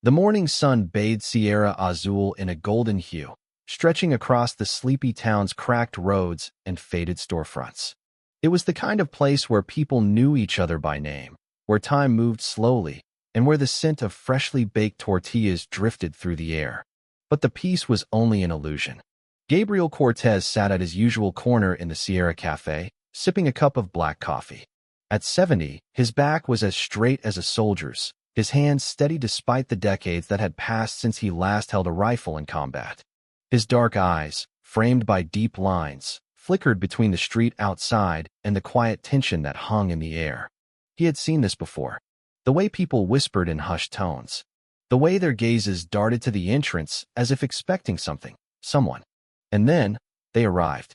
The morning sun bathed Sierra Azul in a golden hue, stretching across the sleepy town's cracked roads and faded storefronts. It was the kind of place where people knew each other by name, where time moved slowly, and where the scent of freshly baked tortillas drifted through the air. But the peace was only an illusion. Gabriel Cortez sat at his usual corner in the Sierra Cafe, sipping a cup of black coffee. At 70, his back was as straight as a soldier's, his hands steady despite the decades that had passed since he last held a rifle in combat. His dark eyes, framed by deep lines, flickered between the street outside and the quiet tension that hung in the air. He had seen this before. The way people whispered in hushed tones. The way their gazes darted to the entrance as if expecting something, someone. And then, they arrived.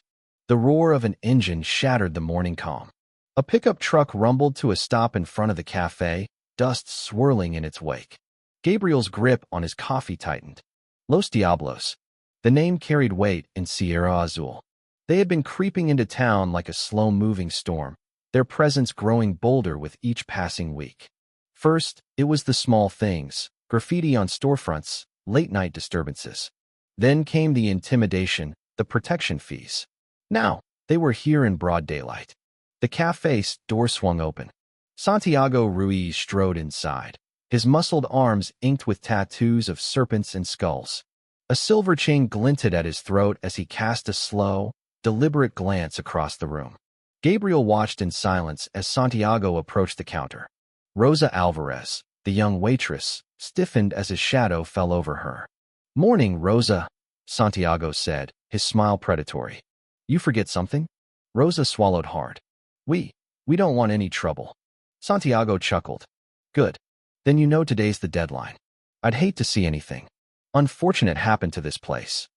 The roar of an engine shattered the morning calm. A pickup truck rumbled to a stop in front of the cafe, dust swirling in its wake. Gabriel's grip on his coffee tightened. Los Diablos. The name carried weight in Sierra Azul. They had been creeping into town like a slow-moving storm, their presence growing bolder with each passing week. First, it was the small things, graffiti on storefronts, late-night disturbances. Then came the intimidation, the protection fees. Now, they were here in broad daylight. The cafe's door swung open. Santiago Ruiz strode inside, his muscled arms inked with tattoos of serpents and skulls. A silver chain glinted at his throat as he cast a slow, deliberate glance across the room. Gabriel watched in silence as Santiago approached the counter. Rosa Alvarez, the young waitress, stiffened as his shadow fell over her. "Morning, Rosa," Santiago said, his smile predatory. "You forget something?" Rosa swallowed hard. We don't want any trouble." Santiago chuckled. "Good. Then you know today's the deadline. I'd hate to see anything unfortunate happen to this place."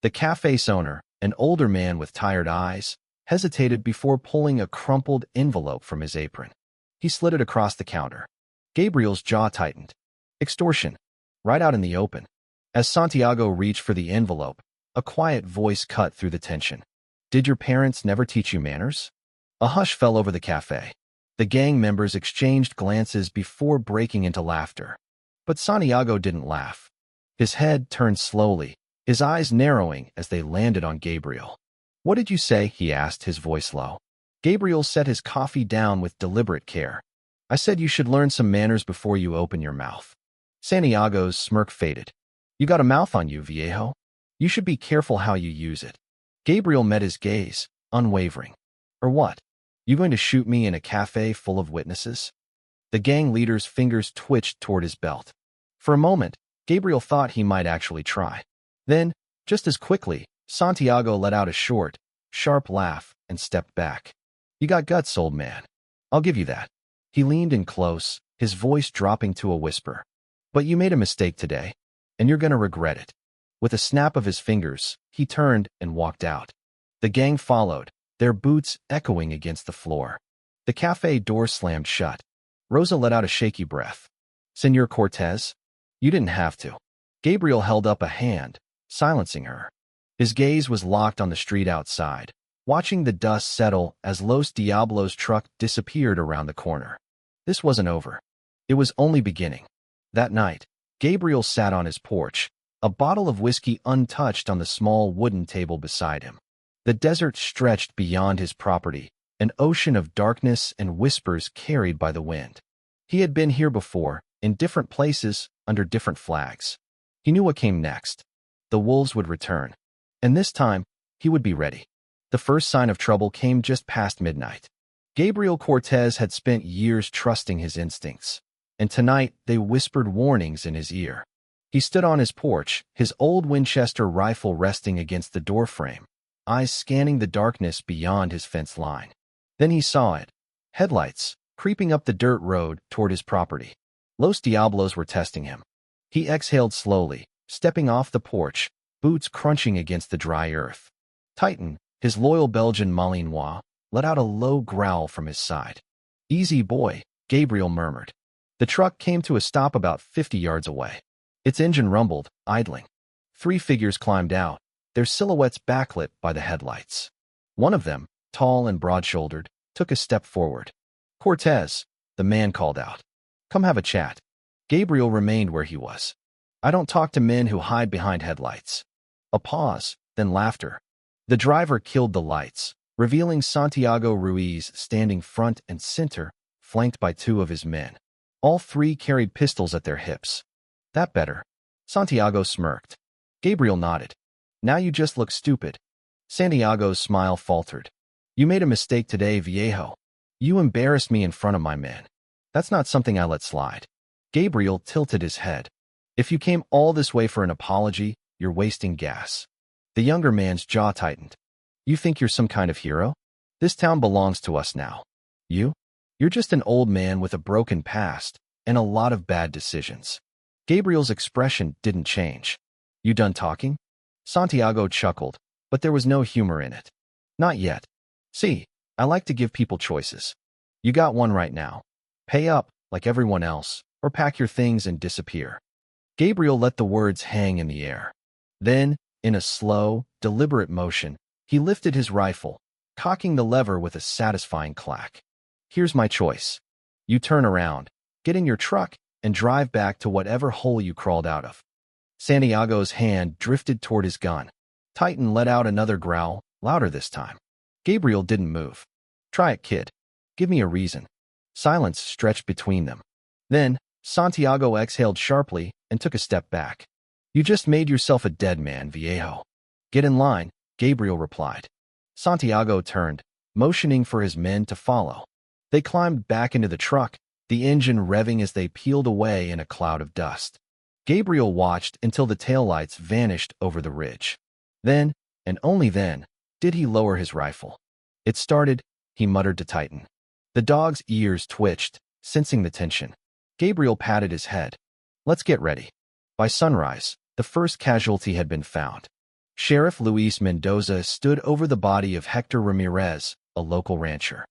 The cafe's owner, an older man with tired eyes, hesitated before pulling a crumpled envelope from his apron. He slid it across the counter. Gabriel's jaw tightened. Extortion. Right out in the open. As Santiago reached for the envelope, a quiet voice cut through the tension. "Did your parents never teach you manners?" A hush fell over the cafe. The gang members exchanged glances before breaking into laughter. But Santiago didn't laugh. His head turned slowly, his eyes narrowing as they landed on Gabriel. "What did you say?" he asked, his voice low. Gabriel set his coffee down with deliberate care. "I said you should learn some manners before you open your mouth." Santiago's smirk faded. "You got a mouth on you, viejo. You should be careful how you use it." Gabriel met his gaze, unwavering. "Or what? You going to shoot me in a cafe full of witnesses?" The gang leader's fingers twitched toward his belt. For a moment, Gabriel thought he might actually try. Then, just as quickly, Santiago let out a short, sharp laugh and stepped back. "You got guts, old man. I'll give you that." He leaned in close, his voice dropping to a whisper. "But you made a mistake today, and you're going to regret it." With a snap of his fingers, he turned and walked out. The gang followed, their boots echoing against the floor. The cafe door slammed shut. Rosa let out a shaky breath. "Senor Cortez? You didn't have to." Gabriel held up a hand, silencing her. His gaze was locked on the street outside, watching the dust settle as Los Diablos' truck disappeared around the corner. This wasn't over. It was only beginning. That night, Gabriel sat on his porch, a bottle of whiskey untouched on the small wooden table beside him. The desert stretched beyond his property, an ocean of darkness and whispers carried by the wind. He had been here before, in different places, under different flags. He knew what came next. The wolves would return. And this time, he would be ready. The first sign of trouble came just past midnight. Gabriel Cortez had spent years trusting his instincts, and tonight they whispered warnings in his ear. He stood on his porch, his old Winchester rifle resting against the doorframe, eyes scanning the darkness beyond his fence line. Then he saw it. Headlights, creeping up the dirt road toward his property. Los Diablos were testing him. He exhaled slowly, stepping off the porch, boots crunching against the dry earth. Titan, his loyal Belgian Malinois, let out a low growl from his side. "Easy boy," Gabriel murmured. The truck came to a stop about 50 yards away. Its engine rumbled, idling. 3 figures climbed out, their silhouettes backlit by the headlights. One of them, tall and broad-shouldered, took a step forward. "Cortez," the man called out. "Come have a chat." Gabriel remained where he was. I don't talk to men who hide behind headlights. A pause, then laughter. The driver killed the lights, revealing Santiago Ruiz standing front and center, flanked by two of his men. All three carried pistols at their hips. That better. Santiago smirked. Gabriel nodded. Now you just look stupid. Santiago's smile faltered. You made a mistake today, viejo. You embarrassed me in front of my men. That's not something I let slide. Gabriel tilted his head. If you came all this way for an apology, you're wasting gas. The younger man's jaw tightened. You think you're some kind of hero? This town belongs to us now. You're just an old man with a broken past and a lot of bad decisions. Gabriel's expression didn't change. You done talking? Santiago chuckled, but there was no humor in it. Not yet. See, I like to give people choices. You got one right now. Pay up, like everyone else, or pack your things and disappear. Gabriel let the words hang in the air. Then, in a slow, deliberate motion, he lifted his rifle, cocking the lever with a satisfying clack. Here's my choice. You turn around, get in your truck, and drive back to whatever hole you crawled out of. Santiago's hand drifted toward his gun. Titan let out another growl, louder this time. Gabriel didn't move. Try it, kid. Give me a reason. Silence stretched between them. Then, Santiago exhaled sharply and took a step back. You just made yourself a dead man, viejo. Get in line, Gabriel replied. Santiago turned, motioning for his men to follow. They climbed back into the truck, the engine revving as they peeled away in a cloud of dust. Gabriel watched until the taillights vanished over the ridge. Then, and only then, did he lower his rifle. It started, he muttered to Titan. The dog's ears twitched, sensing the tension. Gabriel patted his head. Let's get ready. By sunrise, the first casualty had been found. Sheriff Luis Mendoza stood over the body of Hector Ramirez, a local rancher.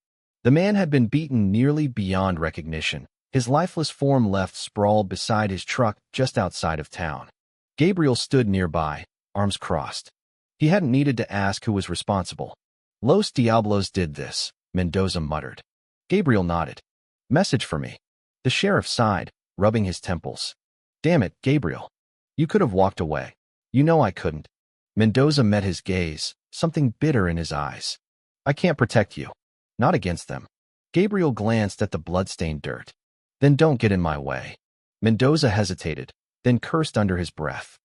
The man had been beaten nearly beyond recognition, his lifeless form left sprawled beside his truck just outside of town. Gabriel stood nearby, arms crossed. He hadn't needed to ask who was responsible. Los Diablos did this, Mendoza muttered. Gabriel nodded. Message for me. The sheriff sighed, rubbing his temples. Damn it, Gabriel. You could have walked away. You know I couldn't. Mendoza met his gaze, something bitter in his eyes. I can't protect you. Not against them. Gabriel glanced at the blood-stained dirt. Then don't get in my way. Mendoza hesitated, then cursed under his breath.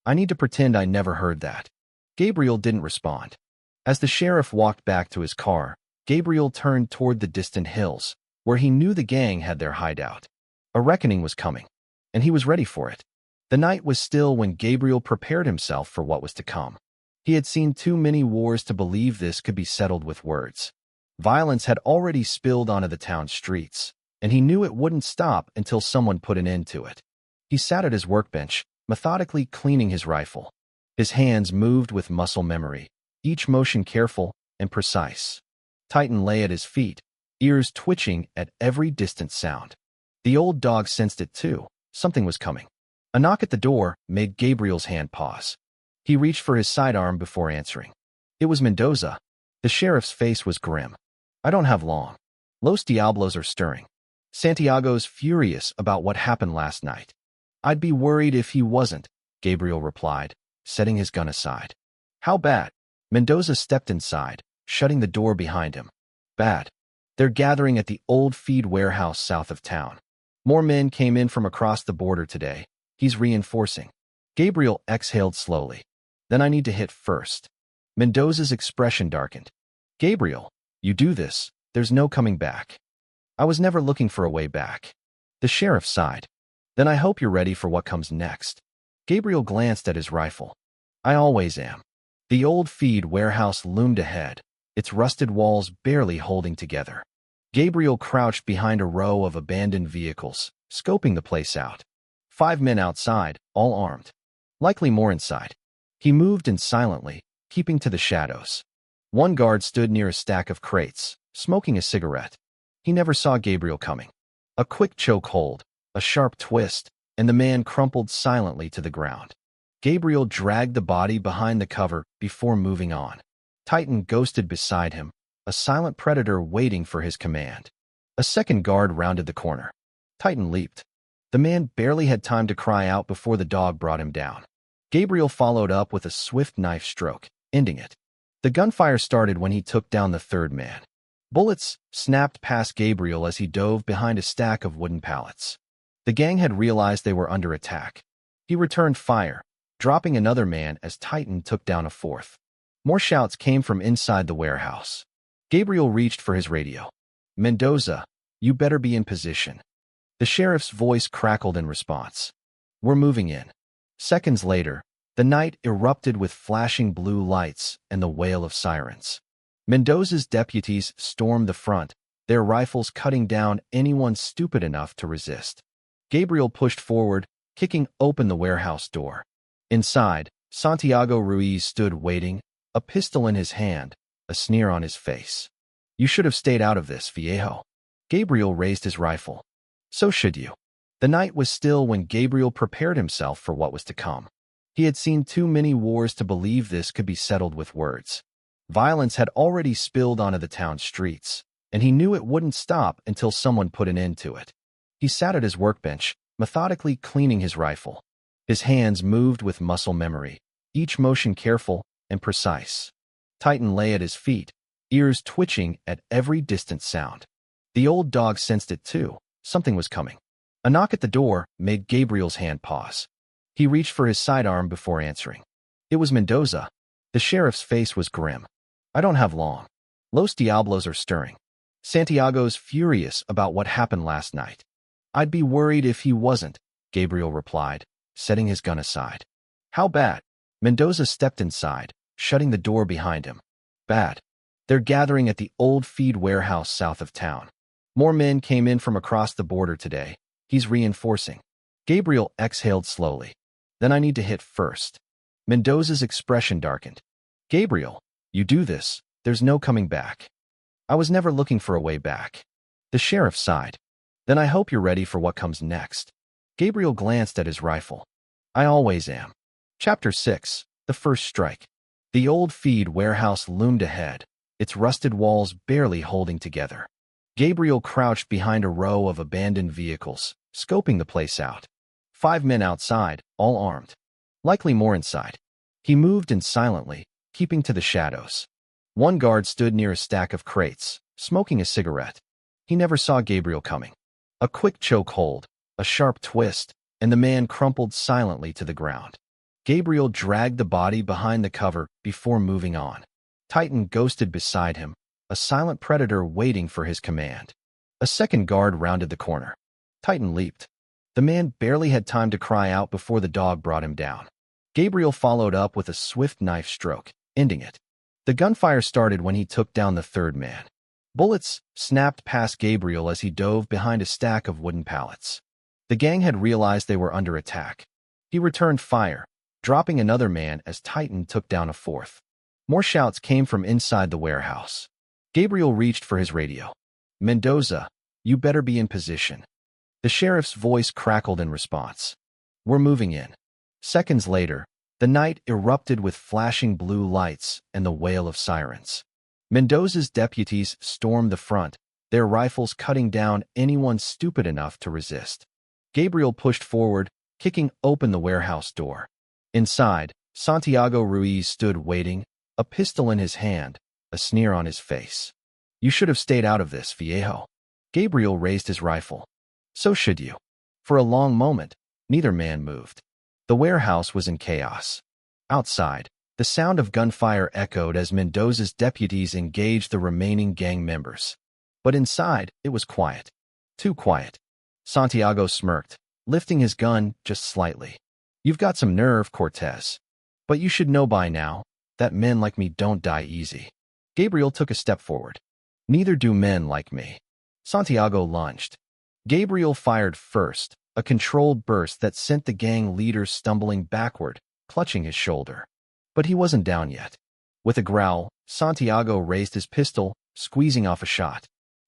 I need to pretend I never heard that. Gabriel didn't respond. As the sheriff walked back to his car, Gabriel turned toward the distant hills, where he knew the gang had their hideout. A reckoning was coming, and he was ready for it. The night was still when Gabriel prepared himself for what was to come. He had seen too many wars to believe this could be settled with words. Violence had already spilled onto the town streets, and he knew it wouldn't stop until someone put an end to it. He sat at his workbench, methodically cleaning his rifle. His hands moved with muscle memory, each motion careful and precise. Titan lay at his feet, ears twitching at every distant sound. The old dog sensed it too. Something was coming. A knock at the door made Gabriel's hand pause. He reached for his sidearm before answering. It was Mendoza. The sheriff's face was grim. I don't have long. Los Diablos are stirring. Santiago's furious about what happened last night. I'd be worried if he wasn't, Gabriel replied, setting his gun aside. How bad? Mendoza stepped inside, shutting the door behind him. Bad. They're gathering at the old feed warehouse south of town. More men came in from across the border today. He's reinforcing. Gabriel exhaled slowly. Then I need to hit first. Mendoza's expression darkened. Gabriel, you do this, there's no coming back. I was never looking for a way back. The sheriff sighed. Then I hope you're ready for what comes next. Gabriel glanced at his rifle. I always am. The old feed warehouse loomed ahead, its rusted walls barely holding together. Gabriel crouched behind a row of abandoned vehicles, scoping the place out. 5 men outside, all armed. Likely more inside. He moved in silently, keeping to the shadows. One guard stood near a stack of crates, smoking a cigarette. He never saw Gabriel coming. A quick choke hold, a sharp twist, and the man crumpled silently to the ground. Gabriel dragged the body behind the cover before moving on. Titan ghosted beside him, a silent predator waiting for his command. A second guard rounded the corner. Titan leaped. The man barely had time to cry out before the dog brought him down. Gabriel followed up with a swift knife stroke, ending it. The gunfire started when he took down the third man. Bullets snapped past Gabriel as he dove behind a stack of wooden pallets. The gang had realized they were under attack. He returned fire, dropping another man as Titan took down a fourth. More shouts came from inside the warehouse. Gabriel reached for his radio. "Mendoza, you better be in position." The sheriff's voice crackled in response. "We're moving in." Seconds later, the night erupted with flashing blue lights and the wail of sirens. Mendoza's deputies stormed the front, their rifles cutting down anyone stupid enough to resist. Gabriel pushed forward, kicking open the warehouse door. Inside, Santiago Ruiz stood waiting, a pistol in his hand, a sneer on his face. "You should have stayed out of this, viejo." Gabriel raised his rifle. "So should you." The night was still when Gabriel prepared himself for what was to come. He had seen too many wars to believe this could be settled with words. Violence had already spilled onto the town streets, and he knew it wouldn't stop until someone put an end to it. He sat at his workbench, methodically cleaning his rifle. His hands moved with muscle memory, each motion careful and precise. Titan lay at his feet, ears twitching at every distant sound. The old dog sensed it too. Something was coming. A knock at the door made Gabriel's hand pause. He reached for his sidearm before answering. It was Mendoza. The sheriff's face was grim. "I don't have long. Los Diablos are stirring. Santiago's furious about what happened last night." "I'd be worried if he wasn't," Gabriel replied, setting his gun aside. "How bad?" Mendoza stepped inside, shutting the door behind him. "Bad. They're gathering at the old feed warehouse south of town. More men came in from across the border today. He's reinforcing." Gabriel exhaled slowly. "Then I need to hit first." Mendoza's expression darkened. "Gabriel, you do this, there's no coming back." "I was never looking for a way back." The sheriff sighed. "Then I hope you're ready for what comes next." Gabriel glanced at his rifle. "I always am." Chapter 6. The First Strike. The old feed warehouse loomed ahead, its rusted walls barely holding together. Gabriel crouched behind a row of abandoned vehicles, scoping the place out. 5 men outside, all armed. Likely more inside. He moved in silently, keeping to the shadows. One guard stood near a stack of crates, smoking a cigarette. He never saw Gabriel coming. A quick choke hold, a sharp twist, and the man crumpled silently to the ground. Gabriel dragged the body behind the cover before moving on. Titan ghosted beside him, a silent predator waiting for his command. A second guard rounded the corner. Titan leaped. The man barely had time to cry out before the dog brought him down. Gabriel followed up with a swift knife stroke, ending it. The gunfire started when he took down the third man. Bullets snapped past Gabriel as he dove behind a stack of wooden pallets. The gang had realized they were under attack. He returned fire, dropping another man as Titan took down a fourth. More shouts came from inside the warehouse. Gabriel reached for his radio. "Mendoza, you better be in position." The sheriff's voice crackled in response. "We're moving in." Seconds later, the night erupted with flashing blue lights and the wail of sirens. Mendoza's deputies stormed the front, their rifles cutting down anyone stupid enough to resist. Gabriel pushed forward, kicking open the warehouse door. Inside, Santiago Ruiz stood waiting, a pistol in his hand, a sneer on his face. "You should have stayed out of this, viejo." Gabriel raised his rifle. "So should you." For a long moment, neither man moved. The warehouse was in chaos. Outside, the sound of gunfire echoed as Mendoza's deputies engaged the remaining gang members. But inside, it was quiet. Too quiet. Santiago smirked, lifting his gun just slightly. "You've got some nerve, Cortez. But you should know by now that men like me don't die easy." Gabriel took a step forward. "Neither do men like me." Santiago lunged. Gabriel fired first, a controlled burst that sent the gang leader stumbling backward, clutching his shoulder. But he wasn't down yet. With a growl, Santiago raised his pistol, squeezing off a shot.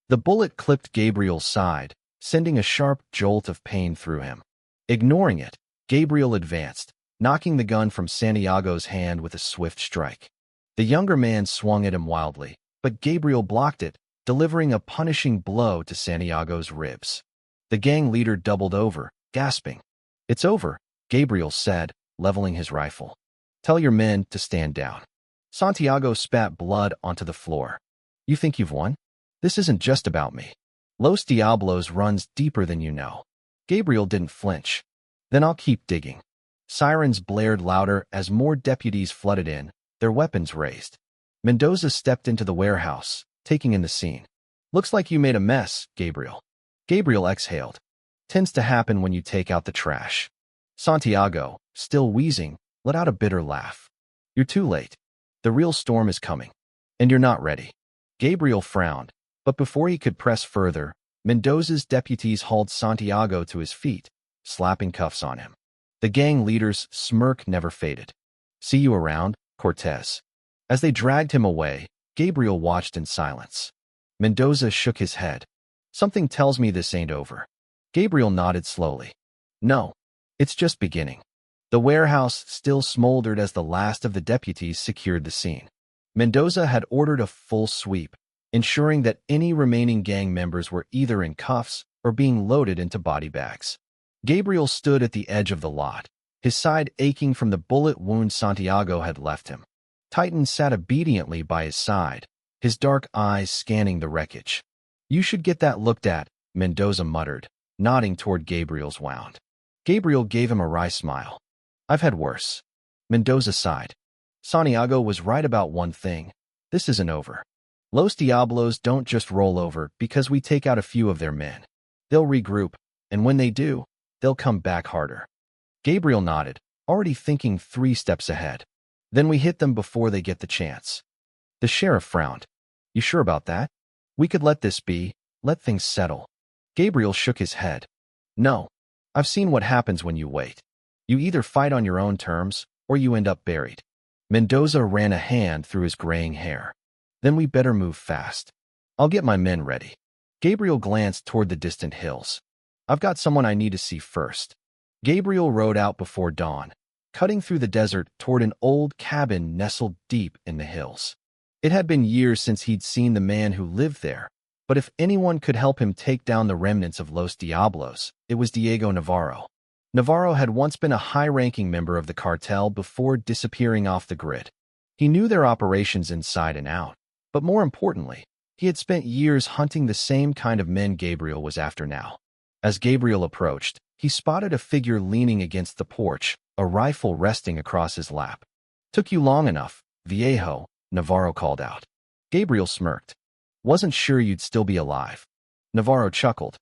The bullet clipped Gabriel's side, sending a sharp jolt of pain through him. Ignoring it, Gabriel advanced, knocking the gun from Santiago's hand with a swift strike. The younger man swung at him wildly, but Gabriel blocked it, delivering a punishing blow to Santiago's ribs. The gang leader doubled over, gasping. "It's over," Gabriel said, leveling his rifle. "Tell your men to stand down." Santiago spat blood onto the floor. "You think you've won? This isn't just about me. Los Diablos runs deeper than you know." Gabriel didn't flinch. "Then I'll keep digging." Sirens blared louder as more deputies flooded in, their weapons raised. Mendoza stepped into the warehouse, taking in the scene. "Looks like you made a mess, Gabriel." Gabriel exhaled. "Tends to happen when you take out the trash." Santiago, still wheezing, let out a bitter laugh. "You're too late. The real storm is coming. And you're not ready." Gabriel frowned, but before he could press further, Mendoza's deputies hauled Santiago to his feet, slapping cuffs on him. The gang leader's smirk never faded. "See you around, Cortez." As they dragged him away, Gabriel watched in silence. Mendoza shook his head. "Something tells me this ain't over." Gabriel nodded slowly. "No, it's just beginning." The warehouse still smoldered as the last of the deputies secured the scene. Mendoza had ordered a full sweep, ensuring that any remaining gang members were either in cuffs or being loaded into body bags. Gabriel stood at the edge of the lot, his side aching from the bullet wound Santiago had left him. Titan sat obediently by his side, his dark eyes scanning the wreckage. "You should get that looked at," Mendoza muttered, nodding toward Gabriel's wound. Gabriel gave him a wry smile. "I've had worse." Mendoza sighed. Santiago was right about one thing. This isn't over. Los Diablos don't just roll over because we take out a few of their men. They'll regroup, and when they do, they'll come back harder. Gabriel nodded, already thinking 3 steps ahead. "Then we hit them before they get the chance." The sheriff frowned. "You sure about that? We could let this be, let things settle." Gabriel shook his head. "No. I've seen what happens when you wait. You either fight on your own terms, or you end up buried." Mendoza ran a hand through his graying hair. "Then we better move fast. I'll get my men ready." Gabriel glanced toward the distant hills. "I've got someone I need to see first." Gabriel rode out before dawn, cutting through the desert toward an old cabin nestled deep in the hills. It had been years since he'd seen the man who lived there, but if anyone could help him take down the remnants of Los Diablos, it was Diego Navarro. Navarro had once been a high-ranking member of the cartel before disappearing off the grid. He knew their operations inside and out, but more importantly, he had spent years hunting the same kind of men Gabriel was after now. As Gabriel approached, he spotted a figure leaning against the porch, a rifle resting across his lap. "Took you long enough, Viejo," Navarro called out. Gabriel smirked. "Wasn't sure you'd still be alive." Navarro chuckled.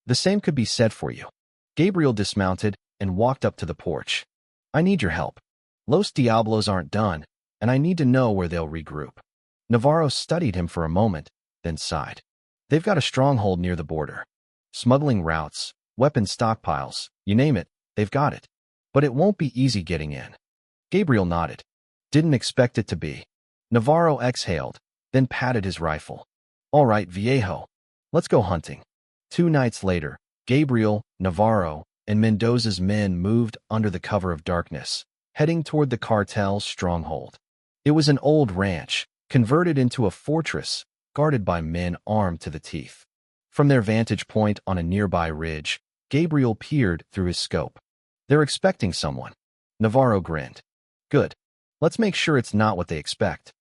"The same could be said for you." Gabriel dismounted and walked up to the porch. "I need your help. Los Diablos aren't done, and I need to know where they'll regroup." Navarro studied him for a moment, then sighed. "They've got a stronghold near the border. Smuggling routes, weapons stockpiles, you name it, they've got it. But it won't be easy getting in." Gabriel nodded. "Didn't expect it to be." Navarro exhaled, then patted his rifle. "All right, Viejo. Let's go hunting." 2 nights later, Gabriel, Navarro, and Mendoza's men moved under the cover of darkness, heading toward the cartel's stronghold. It was an old ranch, converted into a fortress, guarded by men armed to the teeth. From their vantage point on a nearby ridge, Gabriel peered through his scope. "They're expecting someone." Navarro grinned. "Good. Let's make sure it's not what they expect."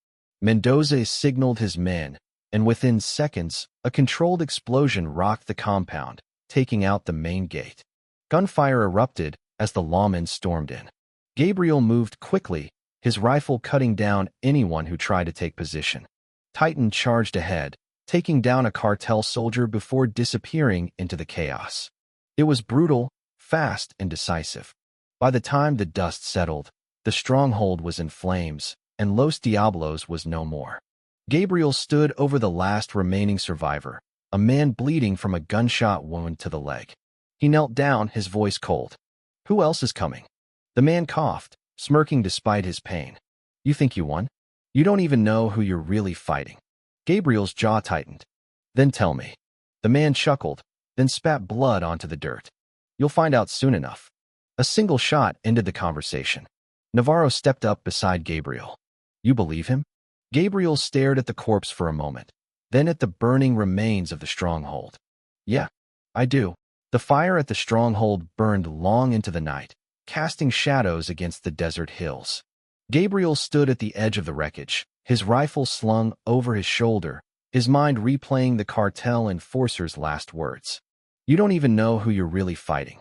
Mendoza signaled his men, and within seconds, a controlled explosion rocked the compound, taking out the main gate. Gunfire erupted as the lawmen stormed in. Gabriel moved quickly, his rifle cutting down anyone who tried to take position. Titan charged ahead, taking down a cartel soldier before disappearing into the chaos. It was brutal, fast, and decisive. By the time the dust settled, the stronghold was in flames, and Los Diablos was no more. Gabriel stood over the last remaining survivor, a man bleeding from a gunshot wound to the leg. He knelt down, his voice cold. "Who else is coming?" The man coughed, smirking despite his pain. "You think you won? You don't even know who you're really fighting." Gabriel's jaw tightened. "Then tell me." The man chuckled, then spat blood onto the dirt. "You'll find out soon enough." A single shot ended the conversation. Navarro stepped up beside Gabriel. "You believe him?" Gabriel stared at the corpse for a moment, then at the burning remains of the stronghold. "Yeah, I do. The fire at the stronghold burned long into the night, casting shadows against the desert hills. Gabriel stood at the edge of the wreckage, his rifle slung over his shoulder, his mind replaying the cartel enforcer's last words. "You don't even know who you're really fighting."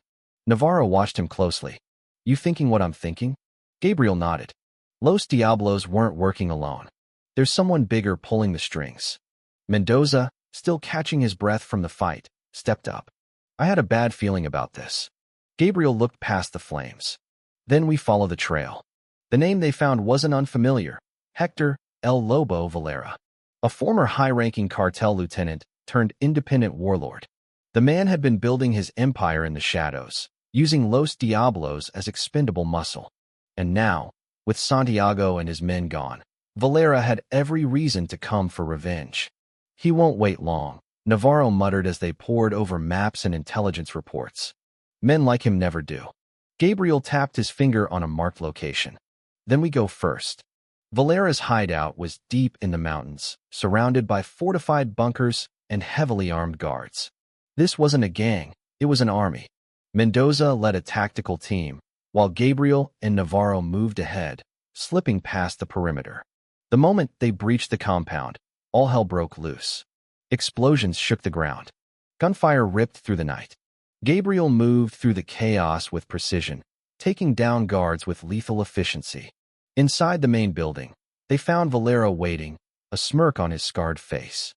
Navarro watched him closely. "You thinking what I'm thinking?" Gabriel nodded. Los Diablos weren't working alone. There's someone bigger pulling the strings. Mendoza, still catching his breath from the fight, stepped up. "I had a bad feeling about this." Gabriel looked past the flames. "Then we follow the trail." The name they found wasn't unfamiliar: Hector El Lobo Valera, a former high-ranking cartel lieutenant turned independent warlord. The man had been building his empire in the shadows, using Los Diablos as expendable muscle. And now, with Santiago and his men gone, Valera had every reason to come for revenge. "He won't wait long," Navarro muttered as they pored over maps and intelligence reports. "Men like him never do." Gabriel tapped his finger on a marked location. "Then we go first." Valera's hideout was deep in the mountains, surrounded by fortified bunkers and heavily armed guards. This wasn't a gang, it was an army. Mendoza led a tactical team, while Gabriel and Navarro moved ahead, slipping past the perimeter. The moment they breached the compound, all hell broke loose. Explosions shook the ground. Gunfire ripped through the night. Gabriel moved through the chaos with precision, taking down guards with lethal efficiency. Inside the main building, they found Valera waiting, a smirk on his scarred face.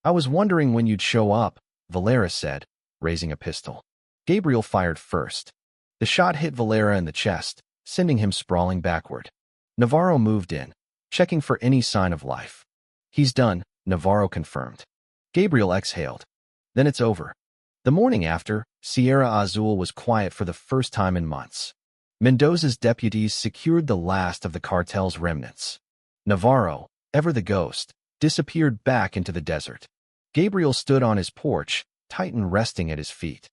"I was wondering when you'd show up," Valera said, raising a pistol. Gabriel fired first. The shot hit Valera in the chest, sending him sprawling backward. Navarro moved in, checking for any sign of life. "He's done," Navarro confirmed. Gabriel exhaled. "Then it's over." The morning after, Sierra Azul was quiet for the first time in months. Mendoza's deputies secured the last of the cartel's remnants. Navarro, ever the ghost, disappeared back into the desert. Gabriel stood on his porch, Titan resting at his feet.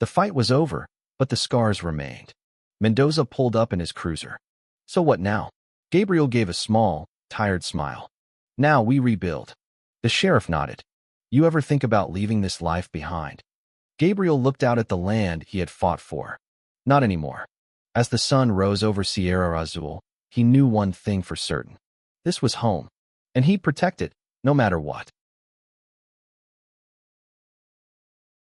The fight was over, but the scars remained. Mendoza pulled up in his cruiser. "So what now?" Gabriel gave a small, tired smile. "Now we rebuild." The sheriff nodded. "You ever think about leaving this life behind?" Gabriel looked out at the land he had fought for. "Not anymore." As the sun rose over Sierra Azul, he knew one thing for certain. This was home, and he'd protect it, no matter what.